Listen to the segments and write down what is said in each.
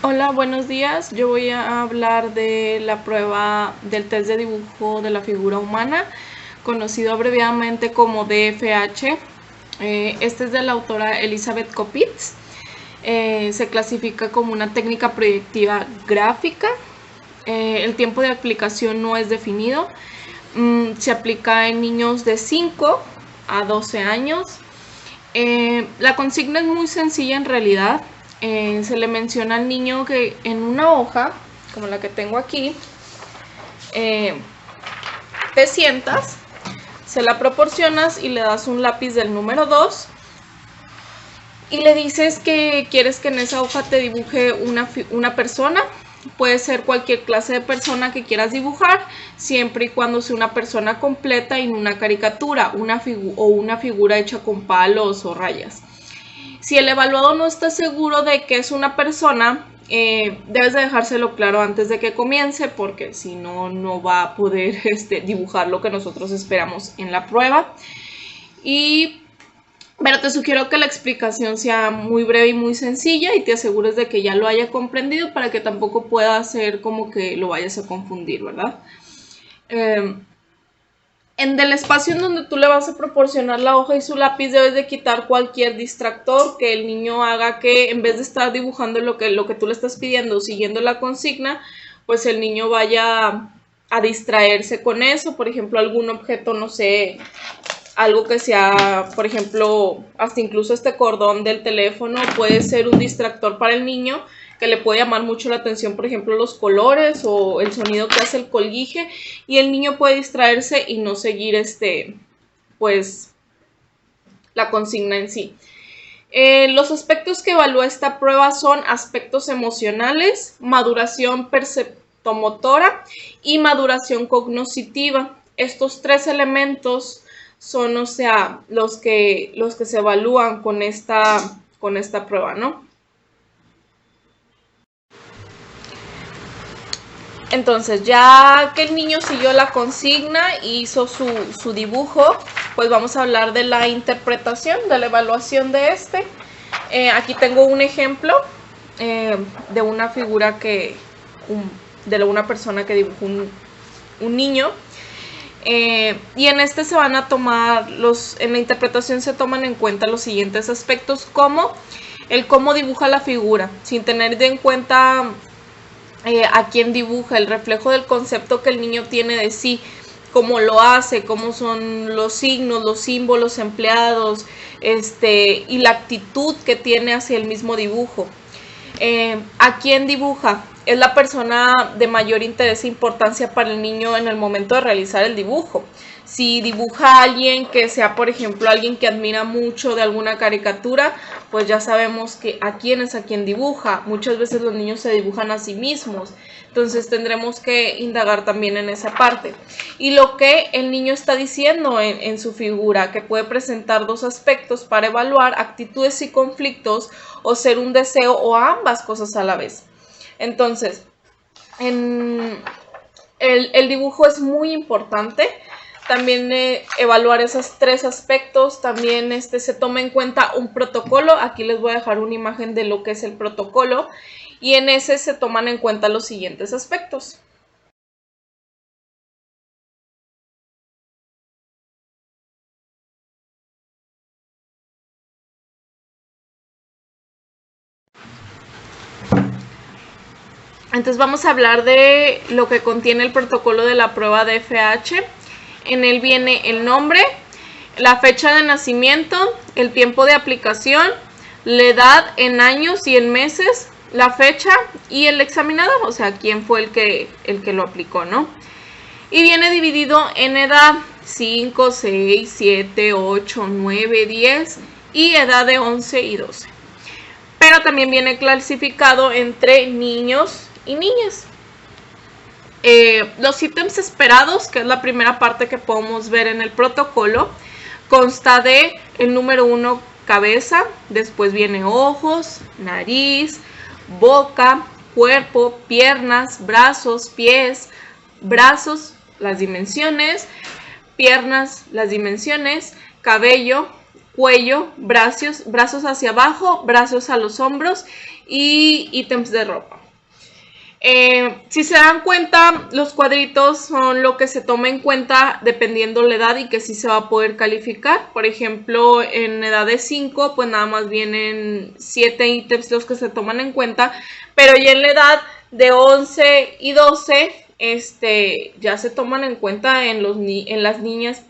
Hola, buenos días. Yo voy a hablar de la prueba del test de dibujo de la figura humana, conocido abreviadamente como DFH. Este es de la autora Elizabeth Kopitz. Se clasifica como una técnica proyectiva gráfica. El tiempo de aplicación no es definido. Se aplica en niños de 5 a 12 años. La consigna es muy sencilla en realidad. Se le menciona al niño que en una hoja, como la que tengo aquí, te sientas, se la proporcionas y le das un lápiz del número 2 y le dices que quieres que en esa hoja te dibuje una persona. Puede ser cualquier clase de persona que quieras dibujar, siempre y cuando sea una persona completa y no una caricatura, o una figura hecha con palos o rayas. Si el evaluador no está seguro de que es una persona, debes de dejárselo claro antes de que comience, porque si no, no va a poder dibujar lo que nosotros esperamos en la prueba. Pero te sugiero que la explicación sea muy breve y muy sencilla y te asegures de que ya lo haya comprendido para que tampoco pueda ser como que lo vayas a confundir, ¿verdad? En el espacio en donde tú le vas a proporcionar la hoja y su lápiz, debes de quitar cualquier distractor que el niño haga que en vez de estar dibujando lo que tú le estás pidiendo, siguiendo la consigna, pues el niño vaya a distraerse con eso. Por ejemplo, algún objeto, no sé, algo que sea, por ejemplo, hasta incluso este cordón del teléfono puede ser un distractor para el niño, que le puede llamar mucho la atención, por ejemplo, los colores o el sonido que hace el colguije, y el niño puede distraerse y no seguir pues la consigna en sí. Los aspectos que evalúa esta prueba son aspectos emocionales, maduración perceptomotora y maduración cognitiva. Estos tres elementos son, los que se evalúan con esta prueba, ¿no? Entonces, ya que el niño siguió la consigna y hizo su dibujo, pues vamos a hablar de la interpretación, de la evaluación de este. Aquí tengo un ejemplo de una figura de una persona que dibujó un niño. Y en este se van a tomar en la interpretación se toman en cuenta los siguientes aspectos, como el cómo dibuja la figura, sin tener en cuenta a quién dibuja, el reflejo del concepto que el niño tiene de sí, cómo lo hace, cómo son los signos, los símbolos empleados, y la actitud que tiene hacia el mismo dibujo. ¿A quién dibuja? Es la persona de mayor interés e importancia para el niño en el momento de realizar el dibujo. Si dibuja a alguien que sea, por ejemplo, alguien que admira mucho de alguna caricatura, pues ya sabemos que a quién es a quien dibuja. Muchas veces los niños se dibujan a sí mismos. Entonces tendremos que indagar también en esa parte. Y lo que el niño está diciendo en su figura, que puede presentar dos aspectos para evaluar actitudes y conflictos, o ser un deseo o ambas cosas a la vez. Entonces, el dibujo es muy importante. También evaluar esos tres aspectos. También se toma en cuenta un protocolo. Aquí les voy a dejar una imagen de lo que es el protocolo. Y en ese se toman en cuenta los siguientes aspectos. Entonces vamos a hablar de lo que contiene el protocolo de la prueba de FH. En él viene el nombre, la fecha de nacimiento, el tiempo de aplicación, la edad en años y en meses, la fecha y el examinador, o sea, quién fue el que lo aplicó, ¿no? Y viene dividido en edad, 5, 6, 7, 8, 9, 10 y edad de 11 y 12. Pero también viene clasificado entre niños y niñas. Los ítems esperados, que es la primera parte que podemos ver en el protocolo, consta de el número 1, cabeza, después viene ojos, nariz, boca, cuerpo, piernas, brazos, pies, brazos, las dimensiones, piernas, las dimensiones, cabello, cuello, brazos hacia abajo, brazos a los hombros y ítems de ropa. Si se dan cuenta, los cuadritos son lo que se toma en cuenta dependiendo la edad y que sí se va a poder calificar. Por ejemplo, en edad de 5, pues nada más vienen 7 ítems los que se toman en cuenta, pero ya en la edad de 11 y 12, ya se toman en cuenta en las niñas,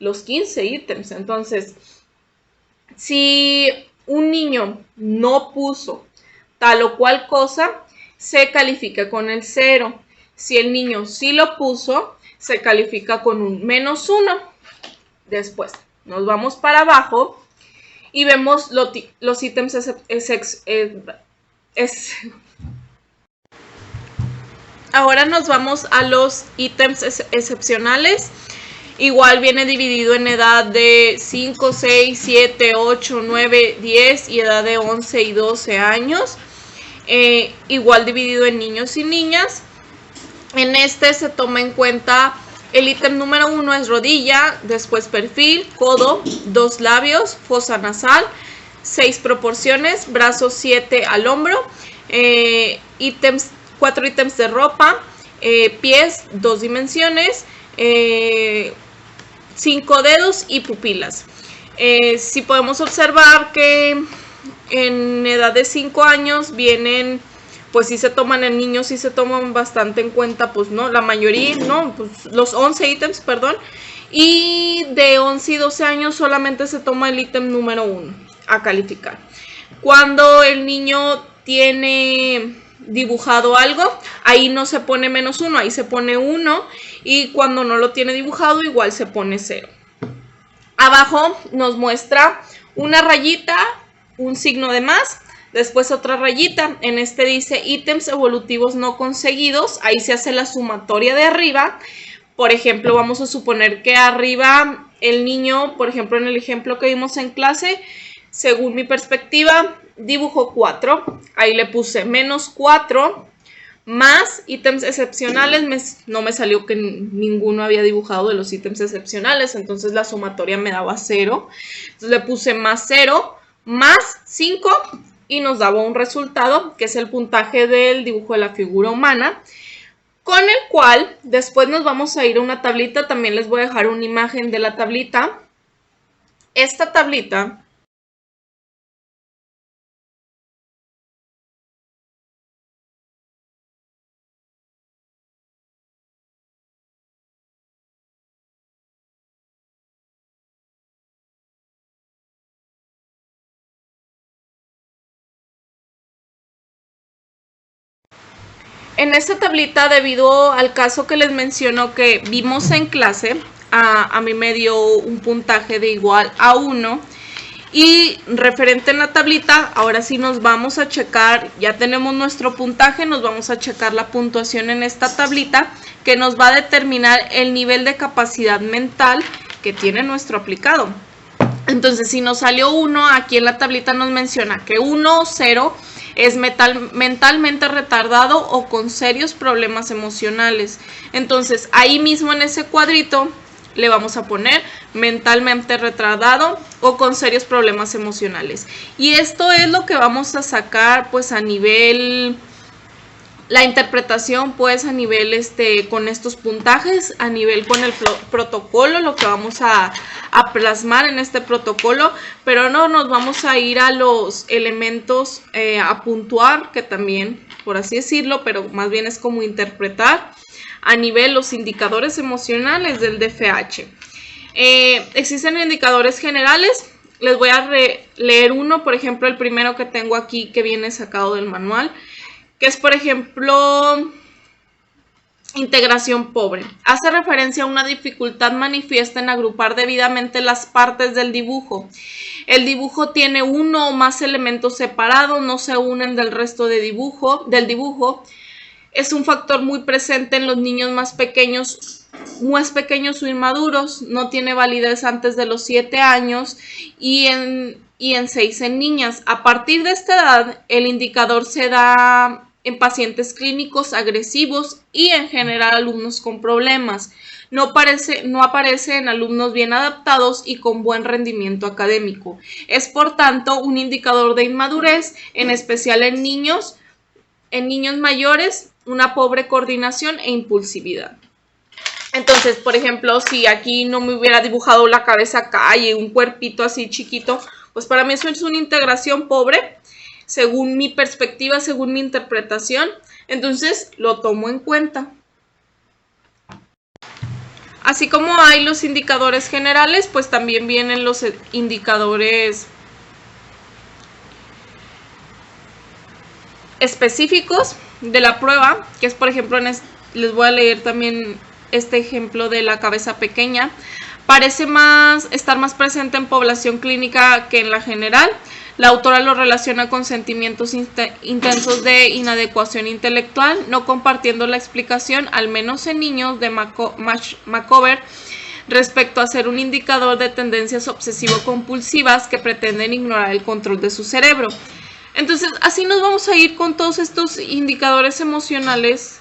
los 15 ítems. Entonces, si un niño no puso tal o cual cosa, se califica con el 0. Si el niño sí lo puso, se califica con un -1. Después nos vamos para abajo y vemos los ítems Ahora nos vamos a los ítems excepcionales. Igual viene dividido en edad de 5, 6, 7, 8, 9, 10 y edad de 11 y 12 años. Igual dividido en niños y niñas. En se toma en cuenta el ítem número 1 es rodilla, después perfil, codo, 2 labios, fosa nasal, 6 proporciones, brazos 7 al hombro, 4 ítems de ropa, pies 2 dimensiones, 5 dedos y pupilas. Si podemos observar que en edad de 5 años vienen, pues sí se toman en niños, sí se toman bastante en cuenta, pues no, la mayoría, no, pues los 11 ítems, y de 11 y 12 años solamente se toma el ítem número 1 a calificar. Cuando el niño tiene dibujado algo, ahí no se pone -1, ahí se pone 1, y cuando no lo tiene dibujado igual se pone 0. Abajo nos muestra una rayita, un signo de más, después otra rayita, en dice ítems evolutivos no conseguidos, ahí se hace la sumatoria de arriba. Por ejemplo, vamos a suponer que arriba el niño, por ejemplo en el ejemplo que vimos en clase, según mi perspectiva, dibujó 4, ahí le puse -4, más ítems excepcionales, no me salió que ninguno había dibujado de los ítems excepcionales, entonces la sumatoria me daba 0, entonces le puse +0, más 5 y nos daba un resultado que es el puntaje del dibujo de la figura humana, con el cual después nos vamos a ir a una tablita. También les voy a dejar una imagen de la tablita. Esta tablita en esta tablita, debido al caso que les menciono que vimos en clase, a mí me dio un puntaje de igual a 1. Y referente en la tablita, ahora sí nos vamos a checar, ya tenemos nuestro puntaje, nos vamos a checar la puntuación en esta tablita que nos va a determinar el nivel de capacidad mental que tiene nuestro aplicado. Entonces, si nos salió 1, aquí en la tablita nos menciona que 1 o 0 es mentalmente retardado o con serios problemas emocionales. Entonces, ahí mismo en ese cuadrito le vamos a poner mentalmente retardado o con serios problemas emocionales. Y esto es lo que vamos a sacar pues a nivel, la interpretación pues a nivel con estos puntajes, a nivel con el protocolo, lo que vamos a plasmar en este protocolo, pero no nos vamos a ir a los elementos a puntuar, que también, por así decirlo, pero más bien es como interpretar a nivel los indicadores emocionales del DFH. Existen indicadores generales, les voy a leer uno, por ejemplo el primero que tengo aquí que viene sacado del manual, que es por ejemplo integración pobre. Hace referencia a una dificultad manifiesta en agrupar debidamente las partes del dibujo. El dibujo tiene uno o más elementos separados, no se unen del resto del dibujo. Es un factor muy presente en los niños más pequeños o inmaduros, no tiene validez antes de los 7 años y en 6 en niñas. A partir de esta edad, el indicador se da en pacientes clínicos agresivos y en general alumnos con problemas. No aparece en alumnos bien adaptados y con buen rendimiento académico. Es por tanto un indicador de inmadurez, en especial en niños mayores, una pobre coordinación e impulsividad. Entonces, por ejemplo, si aquí no me hubiera dibujado la cabeza acá y un cuerpito así chiquito, pues para mí eso es una integración pobre, según mi perspectiva, según mi interpretación. Entonces, lo tomo en cuenta. Así como hay los indicadores generales, pues también vienen los indicadores específicos de la prueba, que es, por ejemplo, les voy a leer también este ejemplo de la cabeza pequeña. Parece estar más presente en población clínica que en la general. La autora lo relaciona con sentimientos intensos de inadecuación intelectual, no compartiendo la explicación, al menos en niños, de Macover respecto a ser un indicador de tendencias obsesivo-compulsivas que pretenden ignorar el control de su cerebro. Entonces, así nos vamos a ir con todos estos indicadores emocionales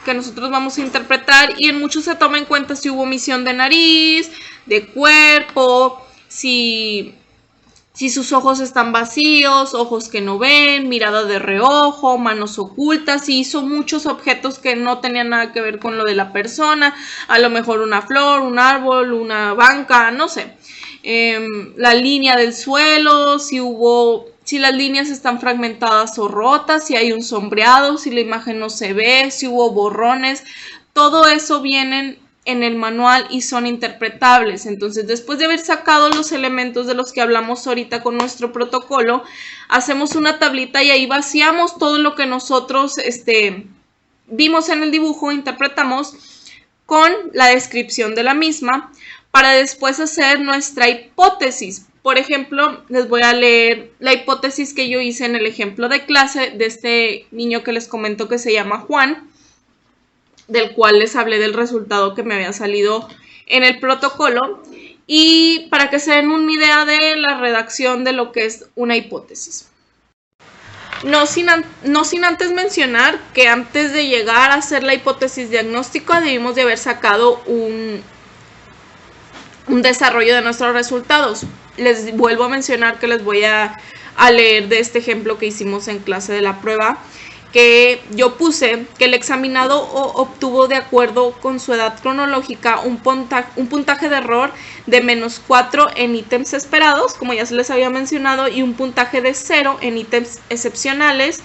que nosotros vamos a interpretar, y en muchos se toma en cuenta si hubo omisión de nariz, de cuerpo, si sus ojos están vacíos, ojos que no ven, mirada de reojo, manos ocultas, si hizo muchos objetos que no tenían nada que ver con lo de la persona, a lo mejor una flor, un árbol, una banca, no sé. La línea del suelo, si las líneas están fragmentadas o rotas, si hay un sombreado, si la imagen no se ve, si hubo borrones, todo eso vienen en el manual y son interpretables. Entonces, después de haber sacado los elementos de los que hablamos ahorita con nuestro protocolo, hacemos una tablita y ahí vaciamos todo lo que nosotros vimos en el dibujo, interpretamos con la descripción de la misma, para después hacer nuestra hipótesis. Por ejemplo, les voy a leer la hipótesis que yo hice en el ejemplo de clase de este niño que les comento que se llama Juan, del cual les hablé del resultado que me había salido en el protocolo, y para que se den una idea de la redacción de lo que es una hipótesis. No sin antes mencionar que antes de llegar a hacer la hipótesis diagnóstica debimos de haber sacado un desarrollo de nuestros resultados. Les vuelvo a mencionar que les voy a leer de este ejemplo que hicimos en clase de la prueba, que yo puse que el examinado obtuvo, de acuerdo con su edad cronológica, un puntaje de error de -4 en ítems esperados, como ya se les había mencionado, y un puntaje de 0 en ítems excepcionales,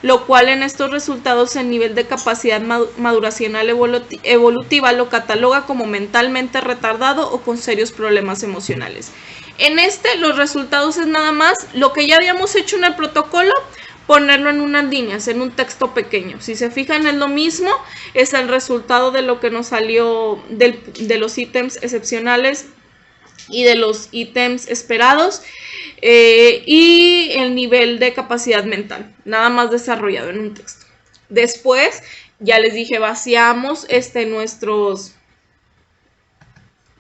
lo cual en estos resultados el nivel de capacidad maduracional evolutiva lo cataloga como mentalmente retardado o con serios problemas emocionales. En los resultados es nada más lo que ya habíamos hecho en el protocolo, ponerlo en unas líneas, en un texto pequeño. Si se fijan, es lo mismo, es el resultado de lo que nos salió de los ítems excepcionales y de los ítems esperados, y el nivel de capacidad mental, nada más desarrollado en un texto. Después, ya les dije, vaciamos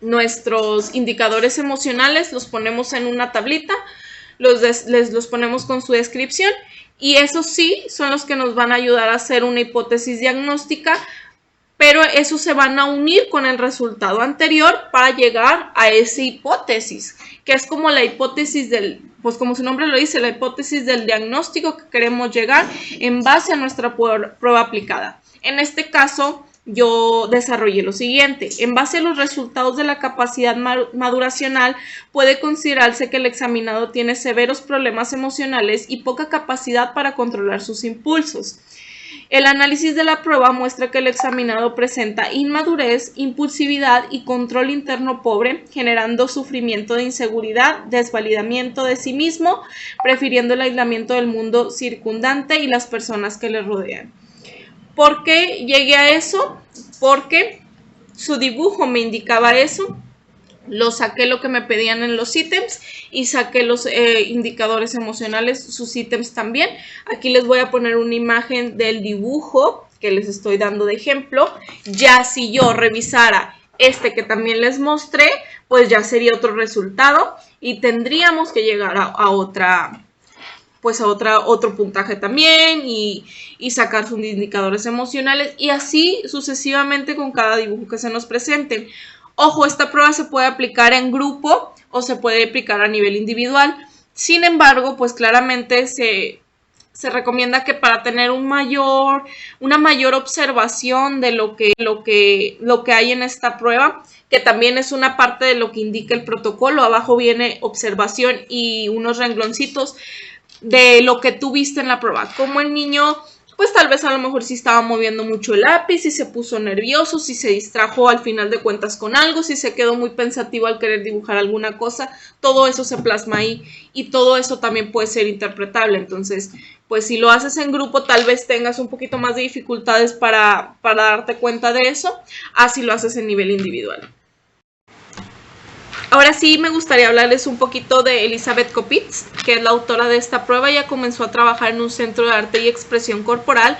nuestros indicadores emocionales, los ponemos en una tablita, los ponemos con su descripción, y esos sí son los que nos van a ayudar a hacer una hipótesis diagnóstica, pero esos se van a unir con el resultado anterior para llegar a esa hipótesis, que es como la hipótesis pues como su nombre lo dice, la hipótesis del diagnóstico que queremos llegar en base a nuestra prueba aplicada. En este caso, yo desarrollé lo siguiente. En base a los resultados de la capacidad maduracional, puede considerarse que el examinado tiene severos problemas emocionales y poca capacidad para controlar sus impulsos. El análisis de la prueba muestra que el examinado presenta inmadurez, impulsividad y control interno pobre, generando sufrimiento de inseguridad, desvalidamiento de sí mismo, prefiriendo el aislamiento del mundo circundante y las personas que le rodean. ¿Por qué llegué a eso? Porque su dibujo me indicaba eso. Lo saqué lo que me pedían en los ítems y saqué los indicadores emocionales, sus ítems también. Aquí les voy a poner una imagen del dibujo que les estoy dando de ejemplo. Ya si yo revisara que también les mostré, pues ya sería otro resultado y tendríamos que llegar a otra pues a otro puntaje también y sacar sus indicadores emocionales y así sucesivamente con cada dibujo que se nos presenten. Ojo, esta prueba se puede aplicar en grupo o se puede aplicar a nivel individual. Sin embargo, pues claramente se recomienda que para tener una mayor observación de lo que hay en esta prueba, que también es una parte de lo que indica el protocolo, abajo viene observación y unos rengloncitos de lo que tú viste en la prueba, como el niño, pues tal vez a lo mejor si estaba moviendo mucho el lápiz, si se puso nervioso, si se distrajo al final de cuentas con algo, si se quedó muy pensativo al querer dibujar alguna cosa, todo eso se plasma ahí y todo eso también puede ser interpretable. Entonces, pues si lo haces en grupo tal vez tengas un poquito más de dificultades para darte cuenta de eso, así lo haces en nivel individual. Ahora sí me gustaría hablarles un poquito de Elizabeth Kopitz, que es la autora de esta prueba. Ella comenzó a trabajar en un centro de arte y expresión corporal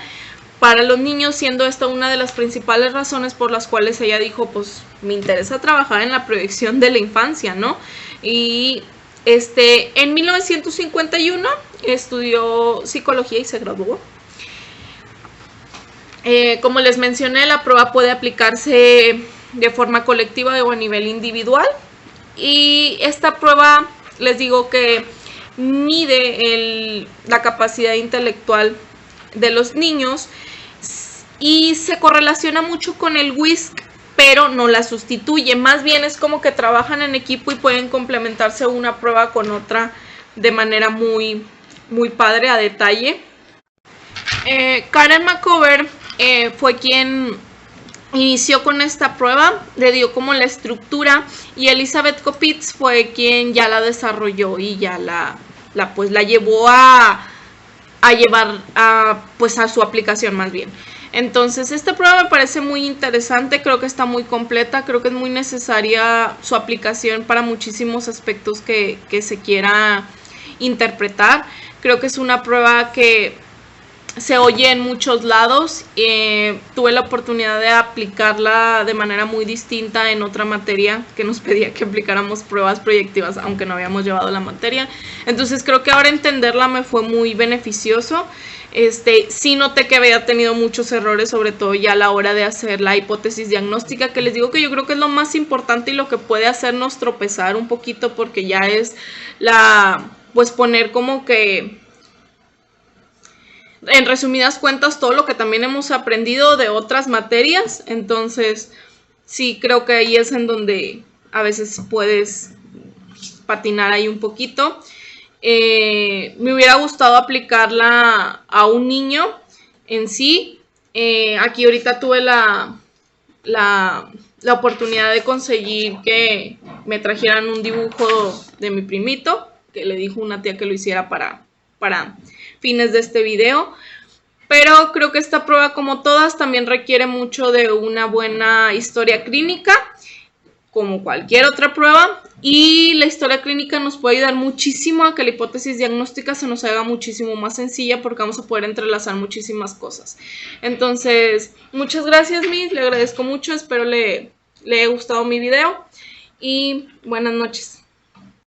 para los niños, siendo esta una de las principales razones por las cuales ella dijo, pues me interesa trabajar en la proyección de la infancia, ¿no? Y en 1951 estudió psicología y se graduó. Como les mencioné, la prueba puede aplicarse de forma colectiva o a nivel individual. Y esta prueba, les digo que mide la capacidad intelectual de los niños y se correlaciona mucho con el WISC, pero no la sustituye. Más bien es como que trabajan en equipo y pueden complementarse una prueba con otra de manera muy, muy padre, a detalle. Karen McCover fue quien inició con esta prueba, le dio como la estructura y Elizabeth Kopitz fue quien ya la desarrolló y ya la llevó a llevar a su aplicación más bien. Entonces esta prueba me parece muy interesante, creo que está muy completa, creo que es muy necesaria su aplicación para muchísimos aspectos que se quiera interpretar. Creo que es una prueba que se oye en muchos lados. Tuve la oportunidad de aplicarla de manera muy distinta en otra materia que nos pedía que aplicáramos pruebas proyectivas, aunque no habíamos llevado la materia. Entonces creo que ahora entenderla me fue muy beneficioso. Sí noté que había tenido muchos errores, sobre todo ya a la hora de hacer la hipótesis diagnóstica, que les digo que yo creo que es lo más importante y lo que puede hacernos tropezar un poquito, porque ya es pues poner como que en resumidas cuentas todo lo que también hemos aprendido de otras materias. Entonces sí creo que ahí es en donde a veces puedes patinar ahí un poquito. Me hubiera gustado aplicarla a un niño en sí. Aquí ahorita tuve la oportunidad de conseguir que me trajeran un dibujo de mi primito, que le dijo una tía que lo hiciera para fines de este video. Pero creo que esta prueba, como todas, también requiere mucho de una buena historia clínica, como cualquier otra prueba. Y la historia clínica nos puede ayudar muchísimo a que la hipótesis diagnóstica se nos haga muchísimo más sencilla, porque vamos a poder entrelazar muchísimas cosas. Entonces, muchas gracias, Miss. Le agradezco mucho. Espero le haya gustado mi video. Y buenas noches.